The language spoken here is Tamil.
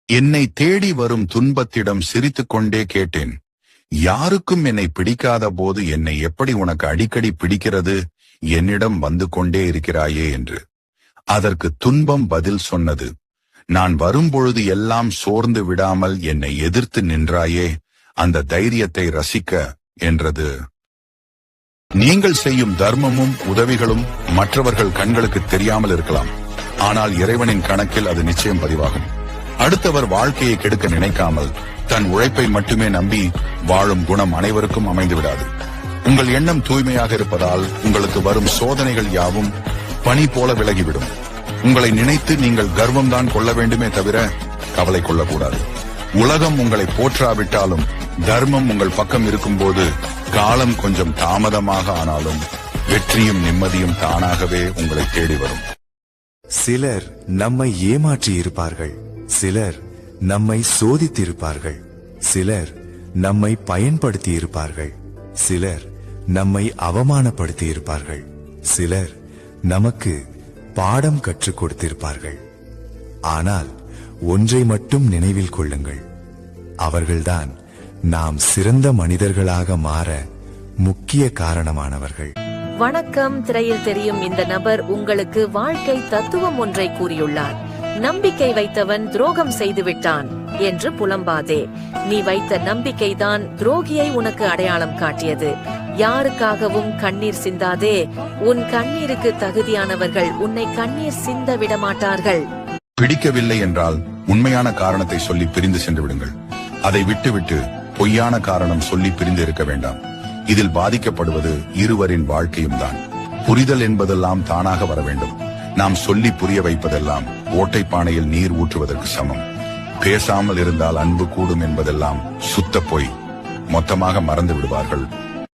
என்னை தேடி வரும் துன்பத்திடம் சிரித்துக் கொண்டே கேட்டேன், யாருக்கும் என்னை பிடிக்காத போது என்னை எப்படி உனக்கு அடிக்கடி பிடிக்கிறது, என்னிடம் வந்து கொண்டே இருக்கிறாயே என்று. அதற்கு துன்பம் பதில் சொன்னது, நான் வரும்பொழுது எல்லாம் சோர்ந்து விடாமல் என்னை எதிர்த்து நின்றாயே, அந்த தைரியத்தை ரசிக்க என்றது. நீங்கள் செய்யும் தர்மமும் உதவிகளும் மற்றவர்கள் கண்களுக்கு தெரியாமல் இருக்கலாம், ஆனால் இறைவனின் கணக்கில் அது நிச்சயம் பதிவாகும். அடுத்தவர் வாழ்க்கையை கெடுக்க நினைக்காமல் தன் உழைப்பை மட்டுமே நம்பி வாழும் குணம் அனைவருக்கும் அமைந்து விடாது. உங்கள் எண்ணம் தூய்மையாக இருப்பதால் உங்களுக்கு வரும் சோதனைகள் யாவும் பனி போல விலகிவிடும். உங்களை நினைத்து நீங்கள் கர்வம்தான் கொள்ள வேண்டுமே தவிர கவலை கொள்ளக்கூடாது. உலகம் உங்களை போற்றாவிட்டாலும் தர்மம் உங்கள் பக்கம் இருக்கும்போது காலம் கொஞ்சம் தாமதமாக ஆனாலும் வெற்றியும் நிம்மதியும் தானாகவே உங்களை தேடி வரும். சிலர் நம்மை ஏமாற்றி இருப்பார்கள், சிலர் நம்மை சோதித்திருப்பார்கள், சிலர் நம்மை பயன்படுத்தி இருப்பார்கள், சிலர் நம்மை அவமானப்படுத்தி இருப்பார்கள், சிலர் நமக்கு பாடம் கற்றுக் கொடுத்திருப்பார்கள். ஆனால் ஒன்றை மட்டும் நினைவில் கொள்ளுங்கள், அவர்கள்தான் நாம் சிறந்த மனிதர்களாக மாற முக்கிய காரணமானவர்கள். வணக்கம். திரையில் தெரியும் இந்த நபர் உங்களுக்கு வாழ்க்கை தத்துவம் ஒன்றை கூறியுள்ளார். நம்பிக்கை வைத்தவன் துரோகம் செய்து விட்டான் என்று புலம்பாதே. நீ வைத்த நம்பிக்கைதான் துரோகியை உனக்கு அடையாளம் காட்டியது. யாருக்காகவும் கண்ணீர் சிந்தாதே. உன் கண்ணீருக்கு தகுதியானவர்கள் உன்னை கண்ணீர் சிந்த விட மாட்டார்கள். பிடிக்கவில்லை என்றால் உண்மையான காரணத்தை சொல்லி பிரிந்து சென்று விடுங்கள். அதை விட்டுவிட்டு பொய்யான காரணம் சொல்லி பிரிந்து இருக்க வேண்டாம். இதில் பாதிக்கப்படுவது இருவரின் வாழ்க்கையும் தான். புரிதல் என்பதெல்லாம் தானாக வர வேண்டும். நாம் சொல்லி புரிய வைப்பதெல்லாம் ஓட்டை பானையில் நீர் ஊற்றுவதற்கு சமம். பேசாமல் இருந்தால் அன்பு கூடும் என்பதெல்லாம் சுத்த பொய். மொத்தமாக மறந்து விடுவார்கள்.